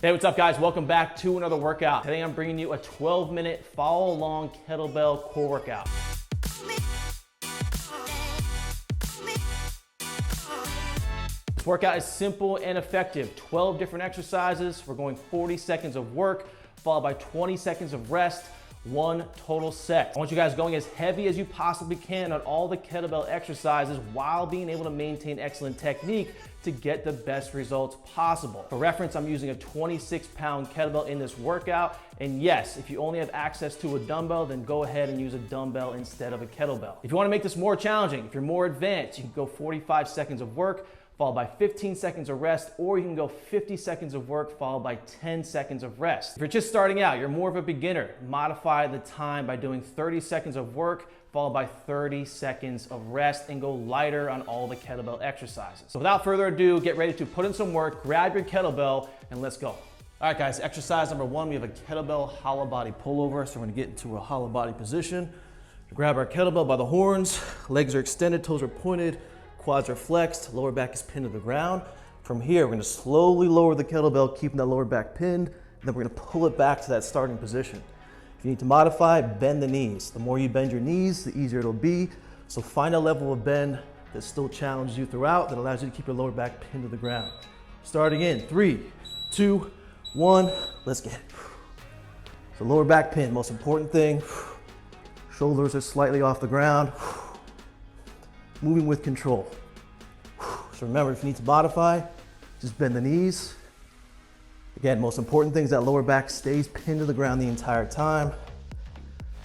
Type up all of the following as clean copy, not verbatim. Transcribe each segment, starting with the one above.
Hey, what's up guys? Welcome back to another workout. Today I'm bringing you a 12-minute follow along kettlebell core workout. This workout is simple and effective. 12 different exercises. We're going 40 seconds of work, followed by 20 seconds of rest, one total set. I want you guys going as heavy as you possibly can on all the kettlebell exercises while being able to maintain excellent technique to get the best results possible. For reference, I'm using a 26-pound kettlebell in this workout. And yes, if you only have access to a dumbbell, then go ahead and use a dumbbell instead of a kettlebell. If you want to make this more challenging, if you're more advanced, you can go 45 seconds of work, followed by 15 seconds of rest, or you can go 50 seconds of work, followed by 10 seconds of rest. If you're just starting out, you're more of a beginner, modify the time by doing 30 seconds of work, followed by 30 seconds of rest, and go lighter on all the kettlebell exercises. So without further ado, get ready to put in some work, grab your kettlebell, and let's go. All right guys, exercise number one, we have a kettlebell hollow body pullover. So we're gonna get into a hollow body position. Grab our kettlebell by the horns, legs are extended, toes are pointed, quads are flexed, lower back is pinned to the ground. From here, we're gonna slowly lower the kettlebell, keeping that lower back pinned, and then we're gonna pull it back to that starting position. If you need to modify, bend the knees. The more you bend your knees, the easier it'll be. So find a level of bend that still challenges you throughout, that allows you to keep your lower back pinned to the ground. Starting in 3, 2, 1, let's get it. So lower back pin, most important thing. Shoulders are slightly off the ground. Moving with control. So remember, if you need to modify, just bend the knees. Again, most important thing is that lower back stays pinned to the ground the entire time.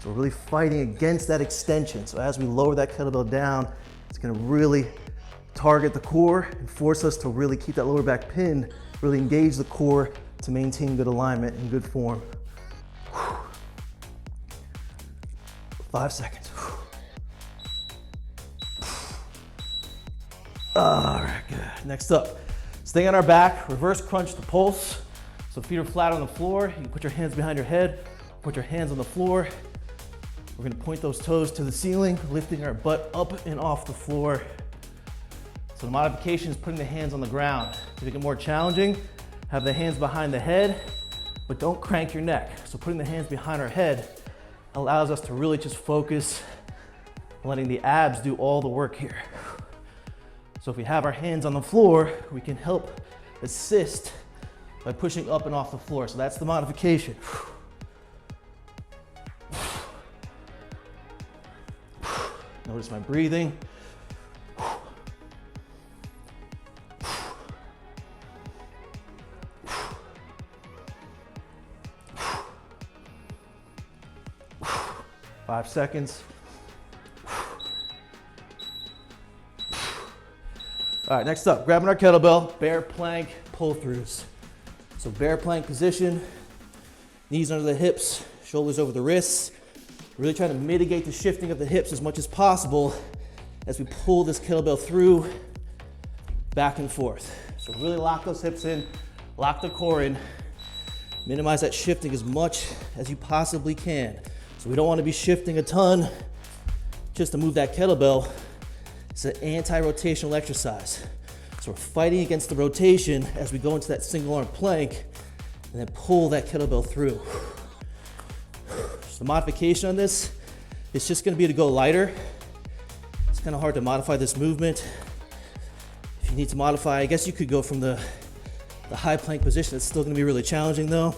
So we're really fighting against that extension. So as we lower that kettlebell down, it's gonna really target the core and force us to really keep that lower back pinned, really engage the core to maintain good alignment and good form. 5 seconds. All right, good. Next up, staying on our back, reverse crunch the pulse. So feet are flat on the floor. You can put your hands behind your head, put your hands on the floor. We're gonna point those toes to the ceiling, lifting our butt up and off the floor. So the modification is putting the hands on the ground. To make it more challenging, have the hands behind the head, but don't crank your neck. So putting the hands behind our head allows us to really just focus on letting the abs do all the work here. So if we have our hands on the floor, we can help assist by pushing up and off the floor. So that's the modification. Notice my breathing. 5 seconds. All right, next up, grabbing our kettlebell, bear plank pull-throughs. So bear plank position, knees under the hips, shoulders over the wrists. Really trying to mitigate the shifting of the hips as much as possible as we pull this kettlebell through, back and forth. So really lock those hips in, lock the core in, minimize that shifting as much as you possibly can. So we don't want to be shifting a ton just to move that kettlebell. It's an anti-rotational exercise. So we're fighting against the rotation as we go into that single arm plank and then pull that kettlebell through. So the modification on this is just gonna be to go lighter. It's kind of hard to modify this movement. If you need to modify, I guess you could go from the high plank position. It's still gonna be really challenging though.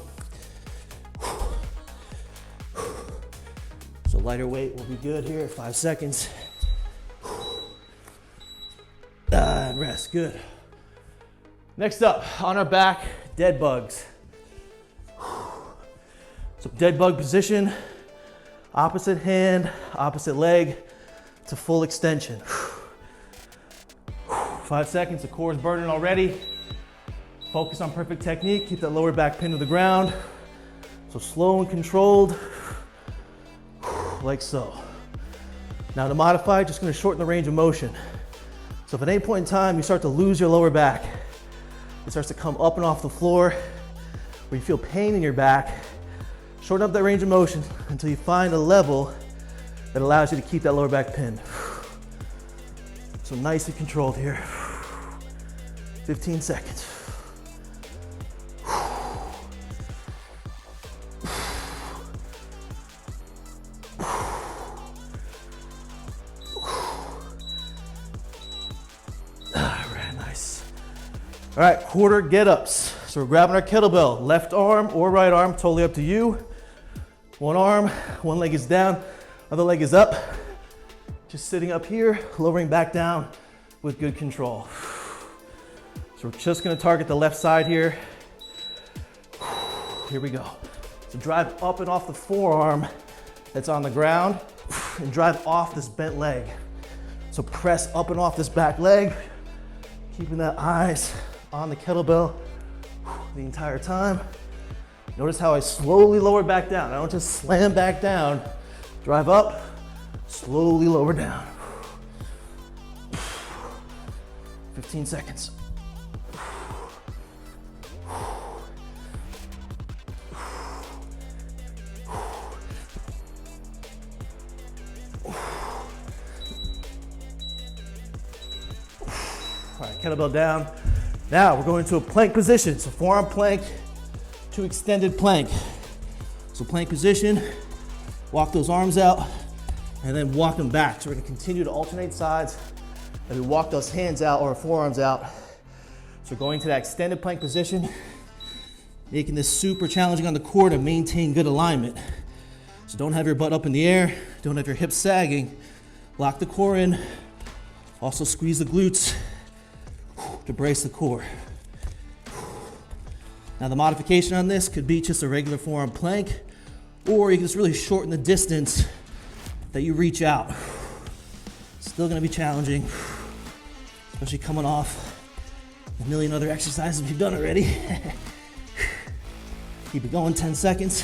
So lighter weight will be good here, 5 seconds. And rest, good. Next up, on our back, dead bugs. So dead bug position, opposite hand, opposite leg to full extension. 5 seconds, the core is burning already. Focus on perfect technique, keep that lower back pinned to the ground. So slow and controlled, like so. Now to modify, just gonna shorten the range of motion. So if at any point in time you start to lose your lower back, it starts to come up and off the floor, or you feel pain in your back, shorten up that range of motion until you find a level that allows you to keep that lower back pinned. So nice and controlled here. 15 seconds. All right, quarter get-ups. So we're grabbing our kettlebell, left arm or right arm, totally up to you. One arm, one leg is down, other leg is up. Just sitting up here, lowering back down with good control. So we're just gonna target the left side here. Here we go. So drive up and off the forearm that's on the ground and drive off this bent leg. So press up and off this back leg, keeping that eyes on the kettlebell the entire time. Notice how I slowly lower back down. I don't just slam back down. Drive up, slowly lower down. 15 seconds. All right, kettlebell down. Now we're going to a plank position. So forearm plank to extended plank. So plank position, walk those arms out, and then walk them back. So we're gonna continue to alternate sides as we walk those hands out or forearms out. So going to that extended plank position, making this super challenging on the core to maintain good alignment. So don't have your butt up in the air, don't have your hips sagging. Lock the core in, also squeeze the glutes to brace the core. Now the modification on this could be just a regular forearm plank, or you can just really shorten the distance that you reach out. Still gonna be challenging, especially coming off a million other exercises we've done already. Keep it going, 10 seconds.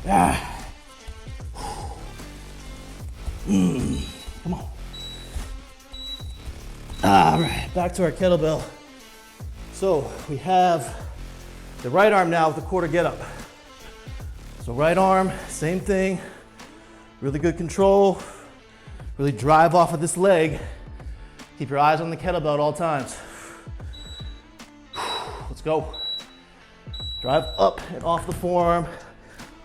Come on. All right, back to our kettlebell. So we have the right arm now with the quarter get up. So right arm, same thing. Really good control. Really drive off of this leg. Keep your eyes on the kettlebell at all times. Let's go. Drive up and off the forearm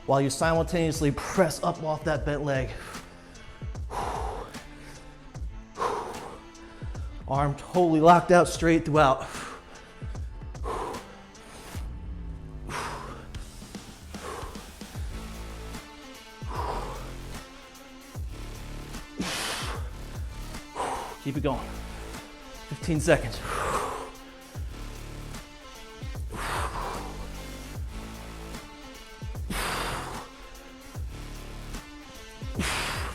while you simultaneously press up off that bent leg. Arm totally locked out straight throughout. Keep it going. 15 seconds.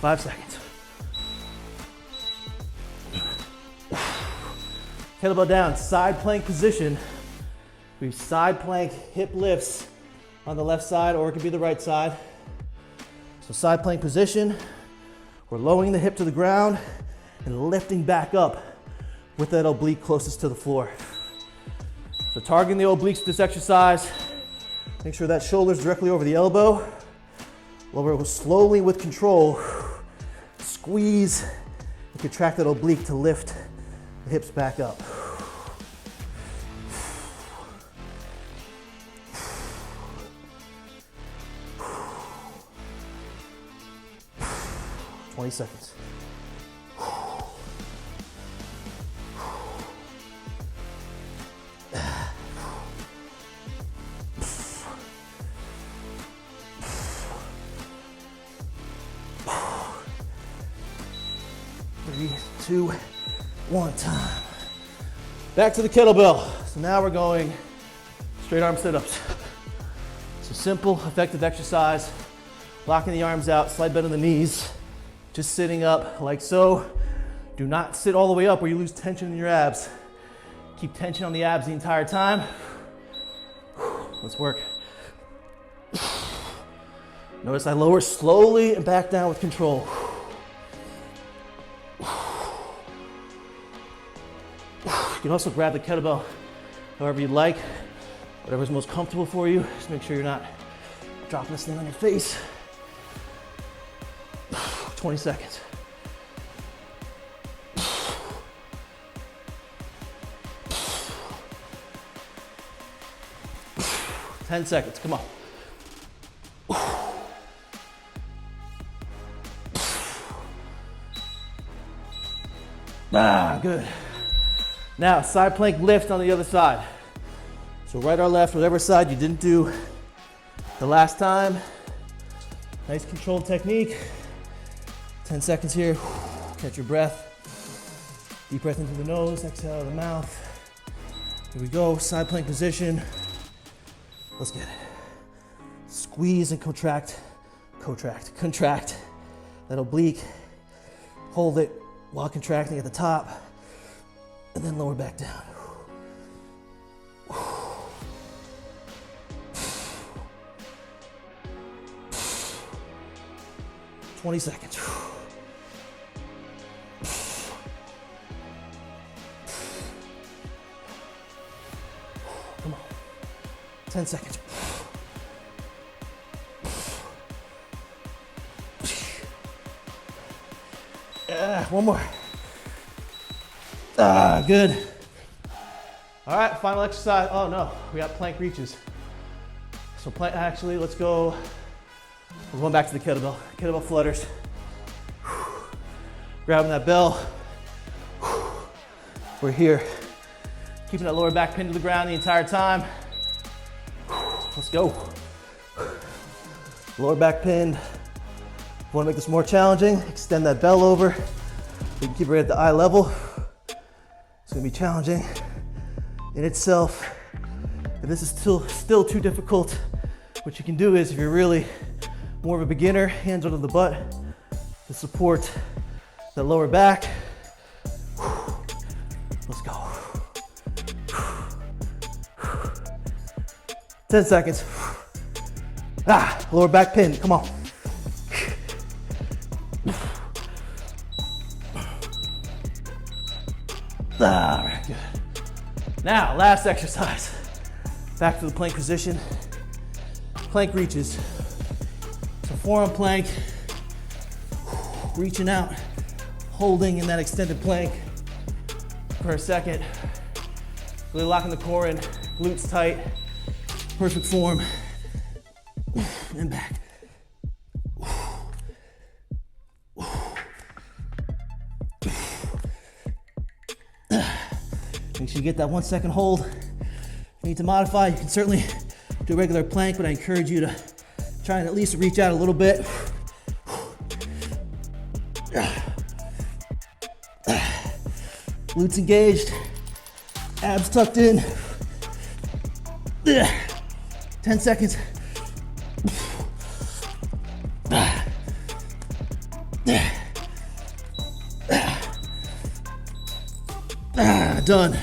5 seconds. Kettlebell down, side plank position. We side plank hip lifts on the left side, or it could be the right side. So side plank position, we're lowering the hip to the ground and lifting back up with that oblique closest to the floor. So targeting the obliques with this exercise, make sure that shoulder's directly over the elbow. Lower slowly with control, squeeze and contract that oblique to lift the hips back up. Twenty seconds. Three, two, one, time. Back to the kettlebell. So now we're going straight arm sit-ups. So simple, effective exercise. Locking the arms out, slight bend in the knees. Just sitting up like so. Do not sit all the way up where you lose tension in your abs. Keep tension on the abs the entire time. Let's work. Notice I lower slowly and back down with control. You can also grab the kettlebell however you like, whatever's most comfortable for you. Just make sure you're not dropping this thing on your face. 20 seconds. Ten seconds, come on. Good. Now, side plank lift on the other side. So right or left, whatever side you didn't do the last time. Nice controlled technique. 10 seconds here. Catch your breath. Deep breath into the nose, exhale out of the mouth. Here we go, side plank position. Let's get it. Squeeze and contract, contract, contract. That oblique. Hold it while contracting at the top. And then lower back down. 20 seconds. Come on. 10 seconds. One more. Good. All right, final exercise. Oh no, we got plank reaches. So plank, actually, let's go. We're going back to the kettlebell. Kettlebell flutters. Grabbing that bell. We're here. Keeping that lower back pinned to the ground the entire time. Let's go. Lower back pinned. Want to make this more challenging, extend that bell over. You can keep it right at the eye level. It's gonna be challenging in itself. If this is still too difficult, what you can do is, if you're really more of a beginner, hands under the butt to support the lower back. Let's go. 10 seconds. Lower back pin, come on. All right, good. Now, last exercise. Back to the plank position. Plank reaches. So forearm plank, reaching out, holding in that extended plank for a second. Really locking the core in, glutes tight, perfect form, and back. Make sure you get that 1 second hold. If you need to modify, you can certainly do a regular plank, but I encourage you to try and at least reach out a little bit. Glutes engaged, abs tucked in. 10 seconds. Done.